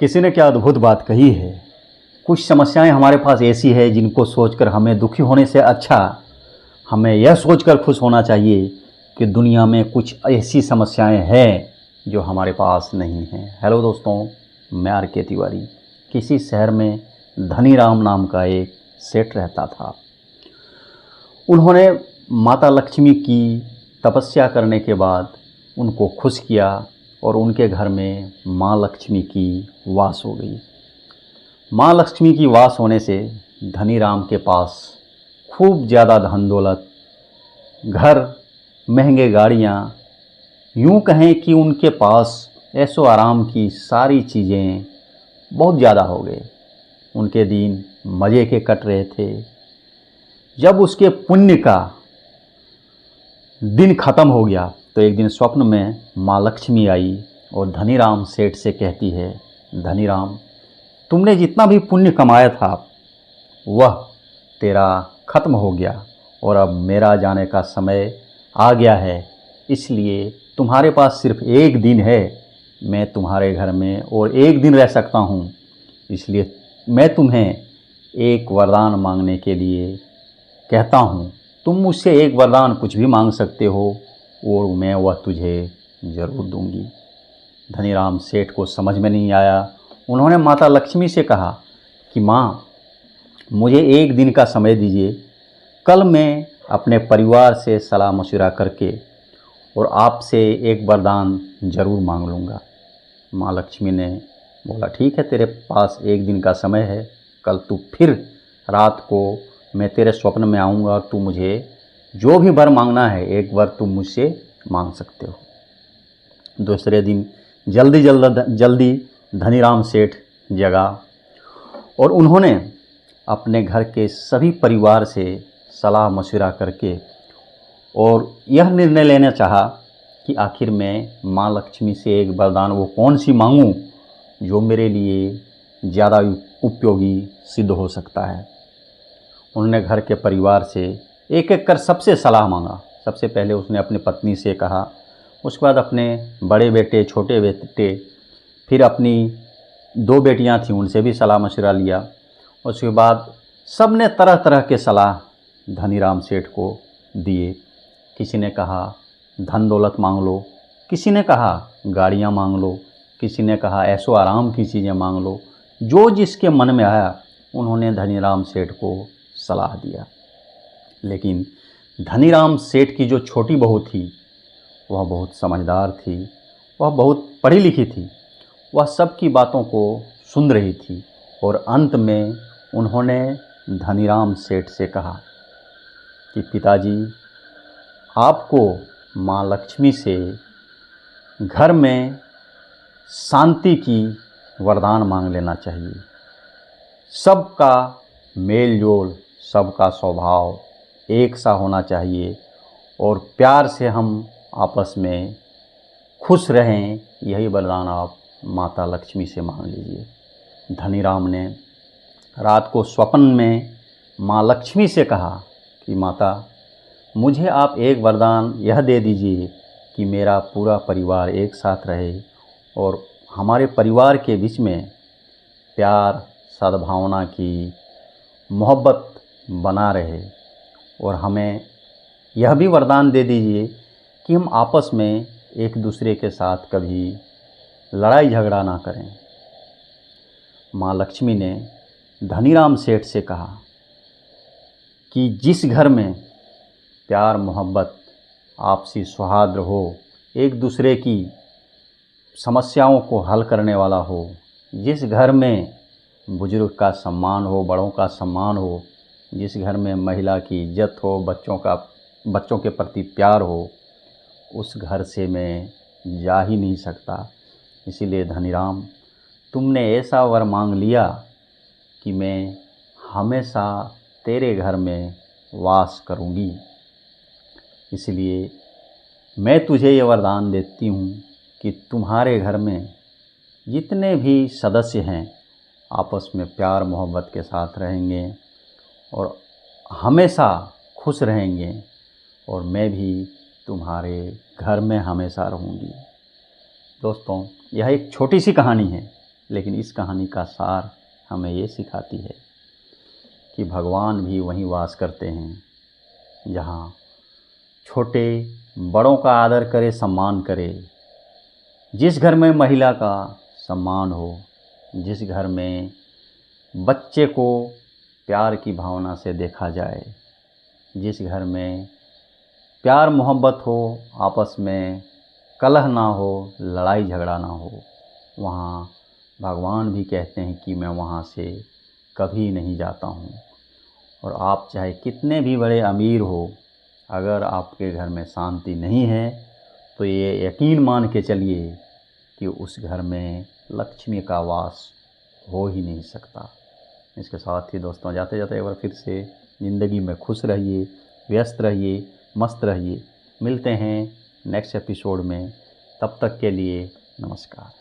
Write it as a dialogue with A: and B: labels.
A: किसी ने क्या अद्भुत बात कही है। कुछ समस्याएं हमारे पास ऐसी है जिनको सोचकर हमें दुखी होने से अच्छा हमें यह सोचकर खुश होना चाहिए कि दुनिया में कुछ ऐसी समस्याएं हैं जो हमारे पास नहीं हैं। हेलो दोस्तों, मैं आर के तिवारी। किसी शहर में धनीराम नाम का एक सेठ रहता था। उन्होंने माता लक्ष्मी की तपस्या करने के बाद उनको खुश किया और उनके घर में माँ लक्ष्मी की वास हो गई। माँ लक्ष्मी की वास होने से धनीराम के पास खूब ज़्यादा धन दौलत, घर, महंगे गाड़ियाँ, यूँ कहें कि उनके पास ऐशो आराम की सारी चीज़ें बहुत ज़्यादा हो गए। उनके दिन मज़े के कट रहे थे। जब उसके पुण्य का दिन ख़त्म हो गया तो एक दिन स्वप्न में माँ लक्ष्मी आई और धनीराम सेठ से कहती है, धनीराम, तुमने जितना भी पुण्य कमाया था वह तेरा ख़त्म हो गया और अब मेरा जाने का समय आ गया है। इसलिए तुम्हारे पास सिर्फ एक दिन है। मैं तुम्हारे घर में और एक दिन रह सकता हूँ। इसलिए मैं तुम्हें एक वरदान मांगने के लिए कहता हूँ। तुम मुझसे एक वरदान कुछ भी मांग सकते हो और मैं वह तुझे ज़रूर दूंगी। धनीराम सेठ को समझ में नहीं आया। उन्होंने माता लक्ष्मी से कहा कि माँ, मुझे एक दिन का समय दीजिए। कल मैं अपने परिवार से सलाह मशवरा करके और आपसे एक वरदान ज़रूर मांग लूँगा। माँ लक्ष्मी ने बोला, ठीक है, तेरे पास एक दिन का समय है। कल तू फिर रात को मैं तेरे स्वप्न में आऊँगा और तू मुझे जो भी वर मांगना है, एक वर तुम मुझसे मांग सकते हो। दूसरे दिन जल्दी धनीराम सेठ जगा और उन्होंने अपने घर के सभी परिवार से सलाह मशवरा करके और यह निर्णय लेना चाहा कि आखिर मैं माँ लक्ष्मी से एक वरदान वो कौन सी मांगूं जो मेरे लिए ज़्यादा उपयोगी सिद्ध हो सकता है। उन्होंने घर के परिवार से एक एक कर सबसे सलाह मांगा। सबसे पहले उसने अपनी पत्नी से कहा, उसके बाद अपने बड़े बेटे, छोटे बेटे, फिर अपनी 2 बेटियां थीं उनसे भी सलाह मशवरा लिया। उसके बाद सब ने तरह तरह के सलाह धनीराम सेठ को दिए। किसी ने कहा धन दौलत मांग लो, किसी ने कहा गाड़ियां मांग लो, किसी ने कहा ऐशो आराम की चीज़ें मांग लो। जो जिसके मन में आया उन्होंने धनीराम सेठ को सलाह दिया। लेकिन धनीराम सेठ की जो छोटी बहू थी वह बहुत समझदार थी, वह बहुत पढ़ी लिखी थी। वह सबकी बातों को सुन रही थी और अंत में उन्होंने धनीराम सेठ से कहा कि पिताजी, आपको माँ लक्ष्मी से घर में शांति की वरदान मांग लेना चाहिए। सबका मेल जोल, सबका स्वभाव एक सा होना चाहिए और प्यार से हम आपस में खुश रहें। यही वरदान आप माता लक्ष्मी से मांग लीजिए। धनीराम ने रात को स्वप्न में माँ लक्ष्मी से कहा कि माता, मुझे आप एक वरदान यह दे दीजिए कि मेरा पूरा परिवार एक साथ रहे और हमारे परिवार के बीच में प्यार, सद्भावना की मोहब्बत बना रहे और हमें यह भी वरदान दे दीजिए कि हम आपस में एक दूसरे के साथ कभी लड़ाई झगड़ा ना करें। माँ लक्ष्मी ने धनीराम सेठ से कहा कि जिस घर में प्यार, मोहब्बत, आपसी सौहार्द हो, एक दूसरे की समस्याओं को हल करने वाला हो, जिस घर में बुजुर्ग का सम्मान हो, बड़ों का सम्मान हो, जिस घर में महिला की इज्जत हो, बच्चों के प्रति प्यार हो, उस घर से मैं जा ही नहीं सकता। इसीलिए धनीराम, तुमने ऐसा वर मांग लिया कि मैं हमेशा तेरे घर में वास करूंगी। इसलिए मैं तुझे ये वरदान देती हूँ कि तुम्हारे घर में जितने भी सदस्य हैं आपस में प्यार मोहब्बत के साथ रहेंगे और हमेशा खुश रहेंगे और मैं भी तुम्हारे घर में हमेशा रहूँगी। दोस्तों, यह एक छोटी सी कहानी है लेकिन इस कहानी का सार हमें ये सिखाती है कि भगवान भी वहीं वास करते हैं जहाँ छोटे बड़ों का आदर करे, सम्मान करे। जिस घर में महिला का सम्मान हो, जिस घर में बच्चे को प्यार की भावना से देखा जाए, जिस घर में प्यार मोहब्बत हो, आपस में कलह ना हो, लड़ाई झगड़ा ना हो, वहाँ भगवान भी कहते हैं कि मैं वहाँ से कभी नहीं जाता हूँ। और आप चाहे कितने भी बड़े अमीर हो, अगर आपके घर में शांति नहीं है तो ये यकीन मान के चलिए कि उस घर में लक्ष्मी का वास हो ही नहीं सकता। इसके साथ ही दोस्तों, जाते जाते एक बार फिर से ज़िंदगी में खुश रहिए, व्यस्त रहिए, मस्त रहिए। मिलते हैं नेक्स्ट एपिसोड में, तब तक के लिए नमस्कार।